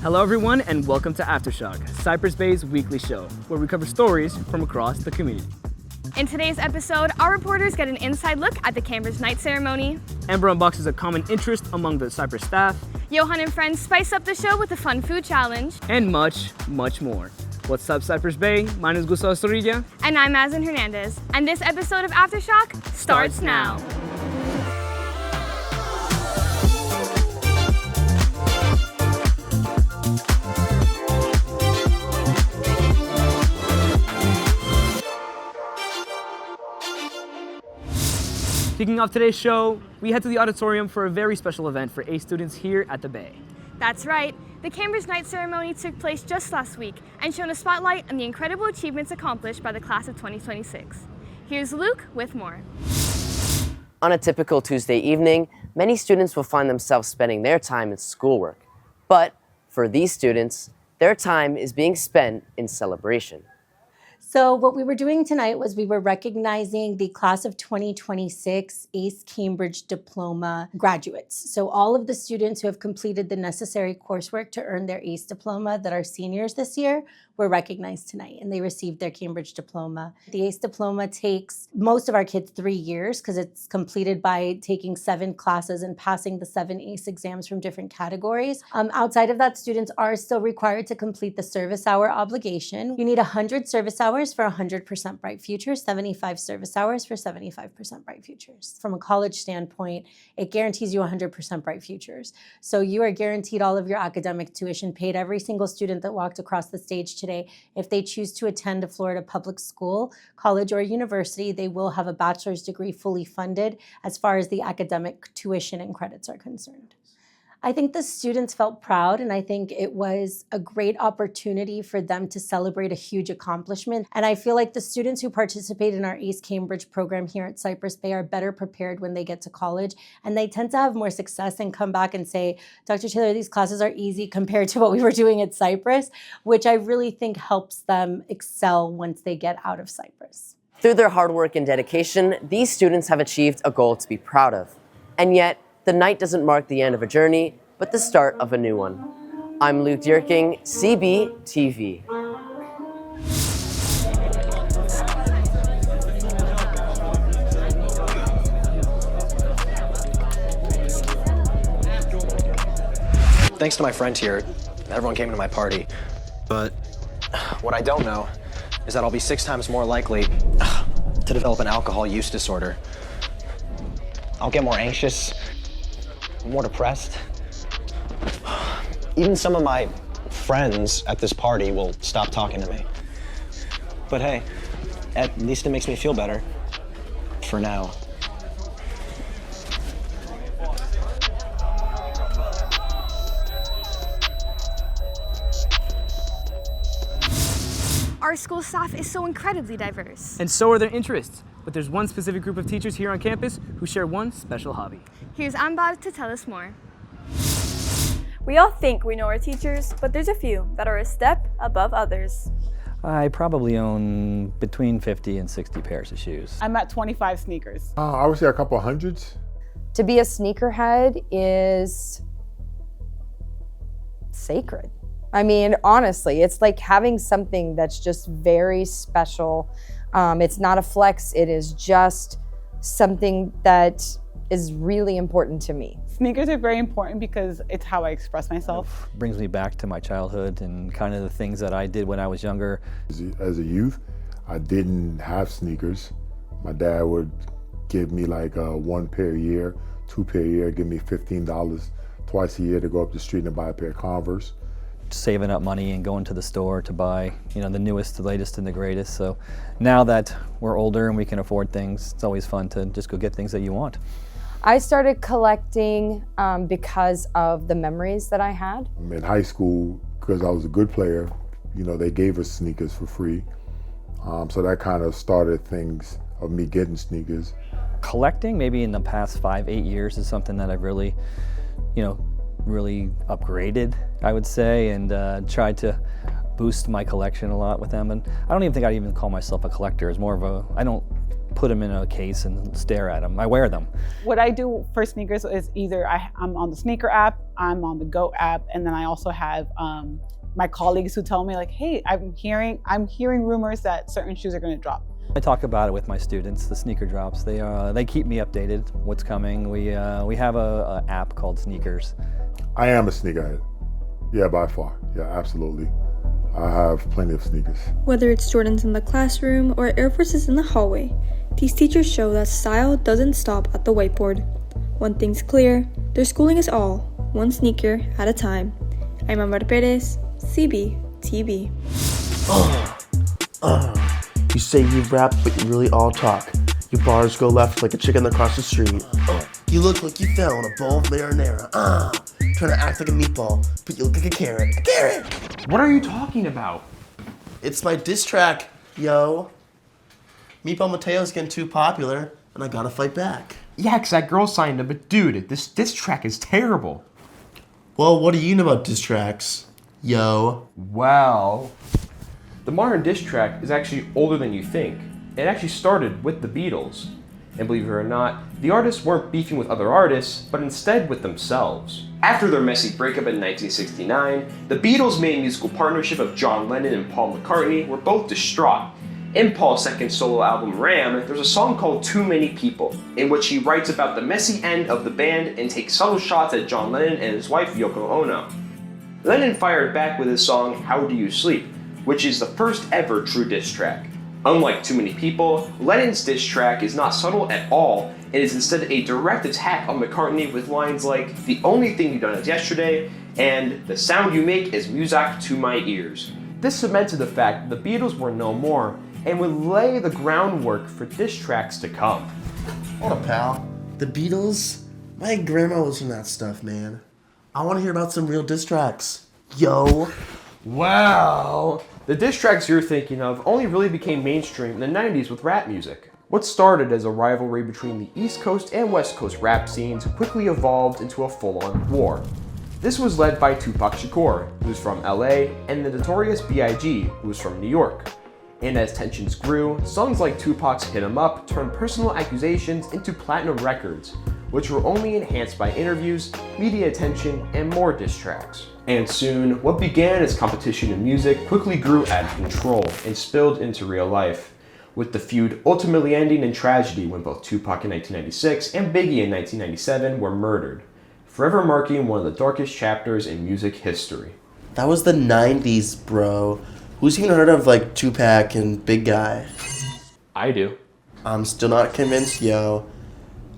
Hello everyone and welcome to Aftershock, Cypress Bay's weekly show, where we cover stories from across the community. In today's episode, our reporters get an inside look at the Cambridge Night Ceremony. Amber unboxes a common interest among the Cypress staff. Johan and friends spice up the show with a fun food challenge. And much, much more. What's up, Cypress Bay? My name is Gustavo Zorrilla. And I'm Mazen Hernandez. And this episode of Aftershock starts now. Kicking off today's show, we head to the auditorium for a very special event for A students here at the Bay. That's right. The Cambridge Night Ceremony took place just last week and shone a spotlight on the incredible achievements accomplished by the class of 2026. Here's Luke with more. On a typical Tuesday evening, many students will find themselves spending their time in schoolwork. But for these students, their time is being spent in celebration. So what we were doing tonight was we were recognizing the class of 2026 ACE Cambridge Diploma graduates. So all of the students who have completed the necessary coursework to earn their ACE diploma that are seniors this year were recognized tonight, and they received their Cambridge diploma. The ACE diploma takes most of our kids 3 years because it's completed by taking 7 classes and passing the 7 ACE exams from different categories. Outside of that, students are still required to complete the service hour obligation. You need 100 service hours for 100% bright futures, 75 service hours for 75% bright futures. From a college standpoint, it guarantees you 100% bright futures. So you are guaranteed all of your academic tuition paid. Every single student that walked across the stage today, if they choose to attend a Florida public school, college, or university, they will have a bachelor's degree fully funded as far as the academic tuition and credits are concerned. I think the students felt proud, and I think it was a great opportunity for them to celebrate a huge accomplishment. And I feel like the students who participate in our ACE Cambridge program here at Cypress Bay are better prepared when they get to college, and they tend to have more success and come back and say, Dr. Taylor, these classes are easy compared to what we were doing at Cypress, which I really think helps them excel once they get out of Cypress. Through their hard work and dedication, these students have achieved a goal to be proud of. And yet, the night doesn't mark the end of a journey, but the start of a new one. I'm Luke Dierking, CBTV. Thanks to my friends here, everyone came to my party. But what I don't know is that I'll be 6 times more likely to develop an alcohol use disorder. I'll get more anxious, more depressed. Even some of my friends at this party will stop talking to me. But hey, at least it makes me feel better. For now. Our school staff is so incredibly diverse. And so are their interests. But there's one specific group of teachers here on campus who share one special hobby. Here's Ambar to tell us more. We all think we know our teachers, but there's a few that are a step above others. I probably own between 50 and 60 pairs of shoes. I'm at 25 sneakers. I would say a couple hundreds. To be a sneakerhead is sacred. I mean, honestly, it's like having something that's just very special. It's not a flex, it is just something that is really important to me. Sneakers are very important because it's how I express myself. It brings me back to my childhood and kind of the things that I did when I was younger. As a youth, I didn't have sneakers. My dad would give me like 1 pair a year, 2 pair a year, give me $15 twice a year to go up the street and buy a pair of Converse. Saving up money and going to the store to buy, the newest, the latest, and the greatest. So now that we're older and we can afford things, it's always fun to just go get things that you want. I started collecting because of the memories that I had. In high school, because I was a good player, they gave us sneakers for free. So that kind of started things of me getting sneakers. Collecting, maybe in the past 5-8 years, is something that I've really, really upgraded, I would say, and tried to boost my collection a lot with them. And I don't even think I'd even call myself a collector. It's more of I don't put them in a case and stare at them. I wear them. What I do for sneakers is either I'm on the sneaker app, I'm on the GOAT app, and then I also have my colleagues who tell me like, hey, I'm hearing rumors that certain shoes are going to drop. I talk about it with my students, the sneaker drops. They keep me updated, what's coming. We have a app called Sneakers. I am a sneakerhead. Yeah, by far. Yeah, absolutely. I have plenty of sneakers. Whether it's Jordans in the classroom or Air Forces in the hallway, these teachers show that style doesn't stop at the whiteboard. One thing's clear, their schooling is all, one sneaker at a time. I'm Amar Perez, CBTV. You say you rap, but you really all talk. Your bars go left like a chicken across the street. You look like you fell in a bowl of marinara. Trying to act like a meatball, but you look like a carrot. A carrot! What are you talking about? It's my diss track, yo. Meatball Mateo's getting too popular, and I gotta fight back. Yeah, 'cause that girl signed him, but dude, this diss track is terrible. Well, what do you know about diss tracks, yo? Well, the modern diss track is actually older than you think. It actually started with the Beatles. And believe it or not, the artists weren't beefing with other artists, but instead with themselves. After their messy breakup in 1969, the Beatles' main musical partnership of John Lennon and Paul McCartney were both distraught. In Paul's second solo album, Ram, there's a song called Too Many People, in which he writes about the messy end of the band and takes subtle shots at John Lennon and his wife Yoko Ono. Lennon fired back with his song How Do You Sleep, which is the first ever true diss track. Unlike Too Many People, Lennon's diss track is not subtle at all. It is instead a direct attack on McCartney with lines like, "The only thing you've done is yesterday," and "The sound you make is music to my ears." This cemented the fact that the Beatles were no more, and would lay the groundwork for diss tracks to come. Hold up, pal. The Beatles? My grandma was from that stuff, man. I want to hear about some real diss tracks. Yo. Wow. The diss tracks you're thinking of only really became mainstream in the 90s with rap music. What started as a rivalry between the East Coast and West Coast rap scenes quickly evolved into a full-on war. This was led by Tupac Shakur, who was from LA, and the notorious B.I.G., who was from New York. And as tensions grew, songs like Tupac's Hit 'Em Up turned personal accusations into platinum records, which were only enhanced by interviews, media attention, and more diss tracks. And soon, what began as competition in music quickly grew out of control and spilled into real life, with the feud ultimately ending in tragedy when both Tupac in 1996 and Biggie in 1997 were murdered, forever marking one of the darkest chapters in music history. That was the 90s, bro. Who's even heard of, like, Tupac and Big Guy? I do. I'm still not convinced, yo.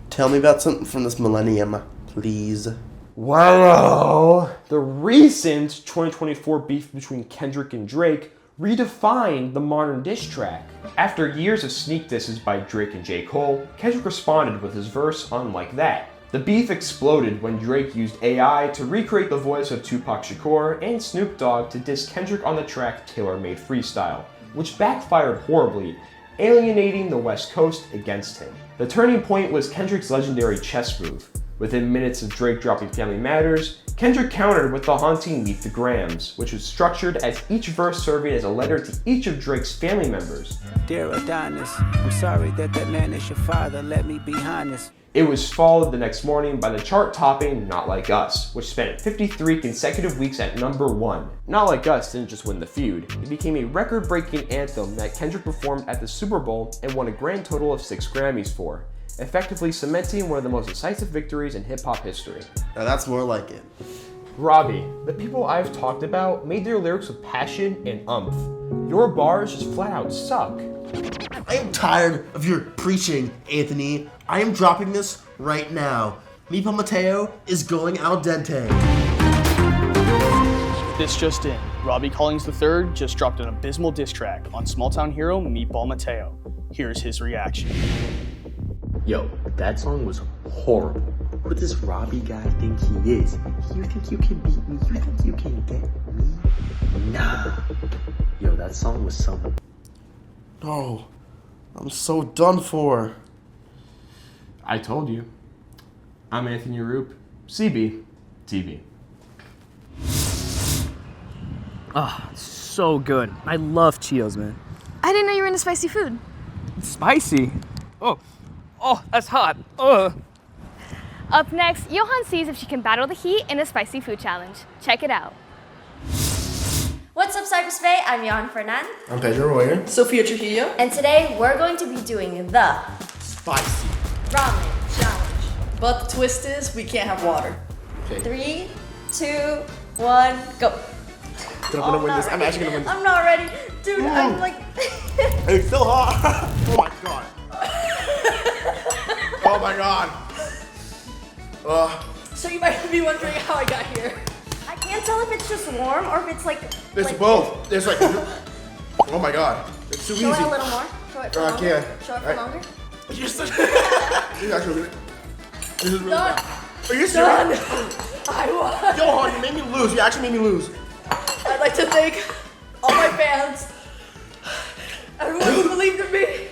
Tell me about something from this millennium, please. Wow! The recent 2024 beef between Kendrick and Drake redefined the modern diss track. After years of sneak disses by Drake and J. Cole, Kendrick responded with his verse on Like That. The beef exploded when Drake used AI to recreate the voice of Tupac Shakur and Snoop Dogg to diss Kendrick on the track Tailor Made Freestyle, which backfired horribly, alienating the West Coast against him. The turning point was Kendrick's legendary chess move. Within minutes of Drake dropping Family Matters, Kendrick countered with the haunting Meet the Grams, which was structured as each verse serving as a letter to each of Drake's family members. Dear Adonis, I'm sorry that man is your father, let me be honest. It was followed the next morning by the chart-topping Not Like Us, which spent 53 consecutive weeks at #1. Not Like Us didn't just win the feud, it became a record-breaking anthem that Kendrick performed at the Super Bowl and won a grand total of 6 Grammys for, effectively cementing one of the most decisive victories in hip-hop history. Now that's more like it. Robbie, the people I've talked about made their lyrics with passion and oomph. Your bars just flat out suck. I am tired of your preaching, Anthony. I am dropping this right now. Meatball Mateo is going al dente. This just in. Robbie Collins III just dropped an abysmal diss track on small-town hero Meatball Mateo. Here's his reaction. Yo, that song was horrible. Who does this Robbie guy think he is? You think you can beat me? You think you can get me? Nah. Yo, that song was something. Oh, I'm so done for. I told you. I'm Anthony Roop, CB TV. Ah, so good. I love Cheetos, man. I didn't know you were into spicy food. It's spicy. Oh, that's hot. Ugh. Up next, Johan sees if she can battle the heat in a spicy food challenge. Check it out. What's up, Cypress Bay? I'm Jan Fernand. I'm Pedro Royer. Sophia Trujillo. And today we're going to be doing the Spicy ramen challenge. But the twist is we can't have water. Okay. 3, 2, 1, go. I'm gonna win this. I'm actually gonna win this. I'm not ready. Dude, I'm like... It's so hot. Oh my god. Oh my god. So you might be wondering how I got here. I can't tell if it's just warm or if it's like... It's both. There's like, oh my god. It's too easy. Show it a little more. Show it for longer. I can. Show it for longer. This is actually really, this is really Done. bad. Are you serious? I won. Johan, you made me lose. You actually made me lose. I'd like to thank all my fans. Everyone who believed in me.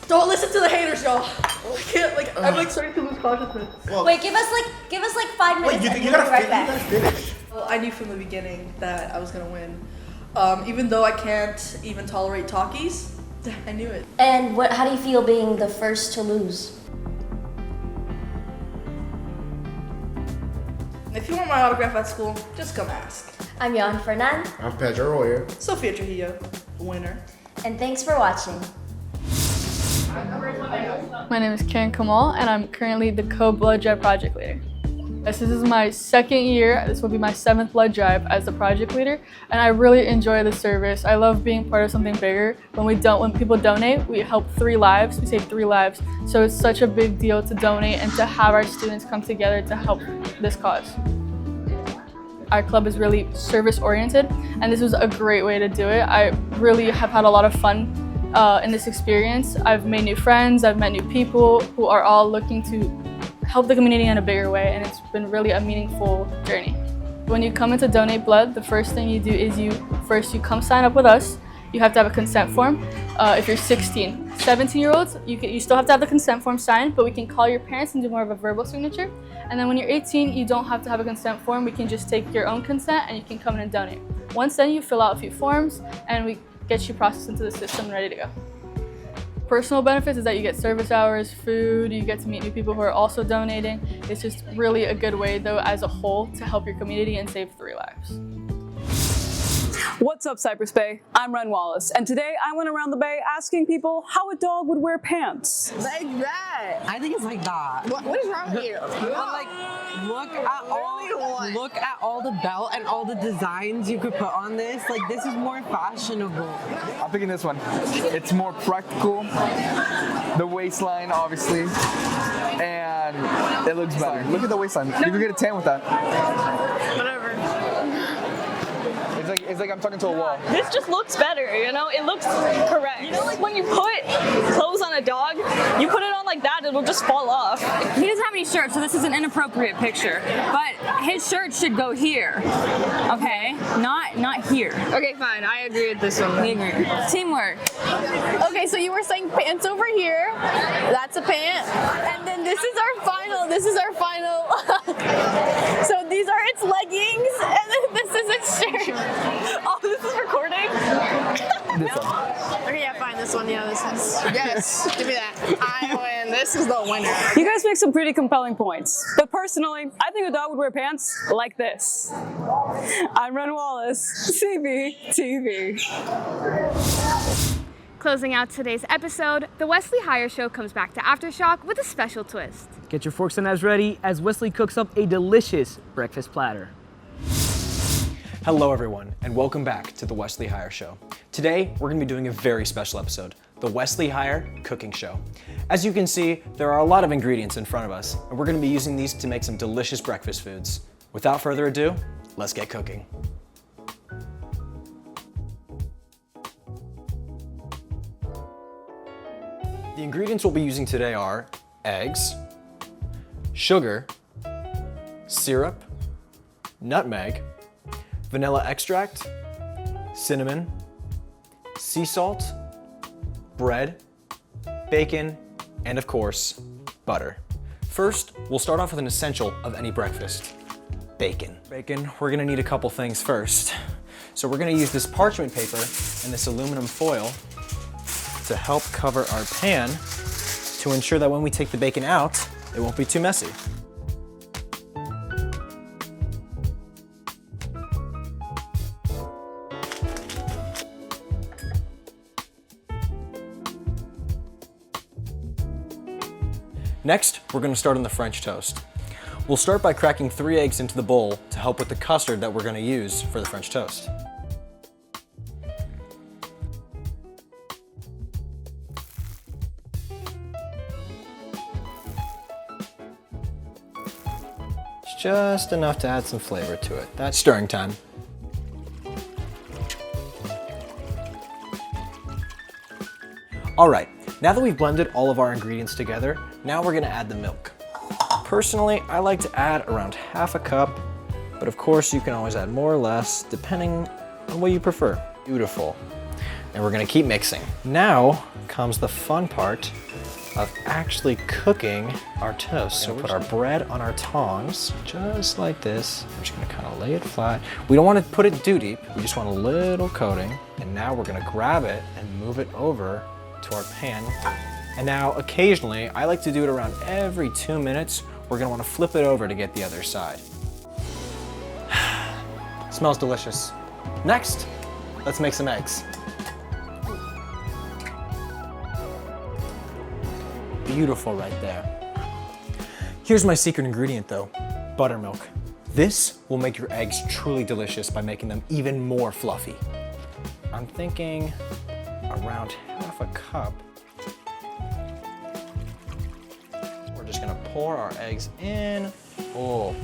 Don't listen to the haters, y'all. I can't, I'm like starting to lose consciousness. Well, Wait, give us like 5 minutes. Wait, and you we'll gotta, be right back. finish. Well, I knew from the beginning that I was gonna win. Even though I can't even tolerate talkies, I knew it. And how do you feel being the first to lose? If you want my autograph at school, just come ask. I'm Jan Fernand. I'm Pedro Royer. Sophia Trujillo, winner. And thanks for watching. My name is Karen Kamal, and I'm currently the co-blood drive project leader. This is my second year. This will be my 7th blood drive as the project leader, and I really enjoy the service. I love being part of something bigger. When people donate, we help 3 lives. We save 3 lives. So it's such a big deal to donate and to have our students come together to help this cause. Our club is really service oriented, and this was a great way to do it. I really have had a lot of fun in this experience. I've made new friends, I've met new people who are all looking to help the community in a bigger way, and it's been really a meaningful journey. When you come in to donate blood, the first thing you do is you come sign up with us. You have to have a consent form. If you're 16, 17-year-olds, you still have to have the consent form signed, but we can call your parents and do more of a verbal signature. And then when you're 18, you don't have to have a consent form. We can just take your own consent and you can come in and donate. Once then, you fill out a few forms and we get you processed into the system and ready to go. Personal benefits is that you get service hours, food, you get to meet new people who are also donating. It's just really a good way, though, as a whole, to help your community and save 3 lives. What's up, Cypress Bay? I'm Ren Wallace, and today I went around the bay asking people how a dog would wear pants. Like that. I think it's like that. What is wrong with you? Like, look at all the belt and all the designs you could put on this. Like, this is more fashionable. I'm picking this one. It's more practical. The waistline, obviously, and it looks better. Look at the waistline. You could get a tan with that. Whatever. It's like I'm talking to a wall. This just looks better, you know? It looks correct. You know, like when you put clothes on a dog, you put it on like that, it'll just fall off. He doesn't have any shirts, so this is an inappropriate picture. But his shirt should go here, okay? Not here. Okay, fine. I agree with this one. We agree. Teamwork. Okay, so you were saying pants over here. That's a pant. And then this is our final. So these are its leggings, and then this is its shirt. Oh, this is recording? This one. Okay, yeah, fine. This one, yeah, this is. Yes, give me that. I win. This is the winner. You guys make some pretty compelling points. But personally, I think a dog would wear pants like this. I'm Ren Wallace, CBTV. Closing out today's episode, the Wesley Hire Show comes back to Aftershock with a special twist. Get your forks and knives ready as Wesley cooks up a delicious breakfast platter. Hello everyone, and welcome back to the Wesley Hire Show. Today, we're gonna be doing a very special episode, the Wesley Hire Cooking Show. As you can see, there are a lot of ingredients in front of us, and we're gonna be using these to make some delicious breakfast foods. Without further ado, let's get cooking. The ingredients we'll be using today are eggs, sugar, syrup, nutmeg, vanilla extract, cinnamon, sea salt, bread, bacon, and of course, butter. First, we'll start off with an essential of any breakfast, bacon. Bacon, we're gonna need a couple things first. So we're gonna use this parchment paper and this aluminum foil to help cover our pan to ensure that when we take the bacon out, it won't be too messy. Next, we're going to start on the French toast. We'll start by cracking 3 eggs into the bowl to help with the custard that we're going to use for the French toast. It's just enough to add some flavor to it. That's stirring time. All right, now that we've blended all of our ingredients together, now we're gonna add the milk. Personally, I like to add around ½ a cup, but of course you can always add more or less depending on what you prefer. Beautiful. And we're gonna keep mixing. Now comes the fun part of actually cooking our toast. So put our bread on our tongs, just like this. We're just gonna kind of lay it flat. We don't wanna put it too deep, we just want a little coating. And now we're gonna grab it and move it over to our pan. And now occasionally, I like to do it around every 2 minutes. We're gonna wanna flip it over to get the other side. Smells delicious. Next, let's make some eggs. Beautiful right there. Here's my secret ingredient though, buttermilk. This will make your eggs truly delicious by making them even more fluffy. I'm thinking around ½ a cup. We're just gonna pour our eggs in. Oh,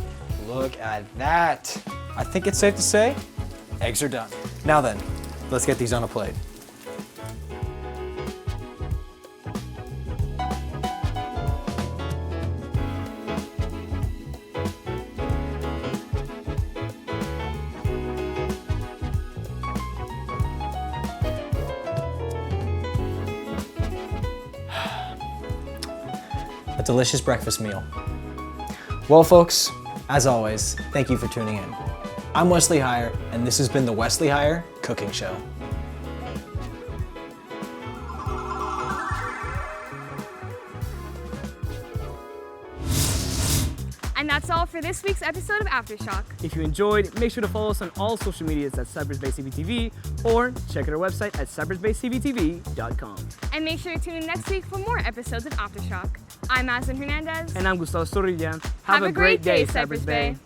look at that. I think it's safe to say, eggs are done. Now then, let's get these on a plate. A delicious breakfast meal. Well, folks, as always, thank you for tuning in. I'm Wesley Heyer, and this has been the Wesley Heyer Cooking Show. And that's all for this week's episode of Aftershock. If you enjoyed, make sure to follow us on all social medias at Cypress Bay CBTV or check out our website at cypressbaycbtv.com. And make sure to tune in next week for more episodes of Aftershock. I'm Aslan Hernandez. And I'm Gustavo Storilla. Have a great day, Cypress Bay.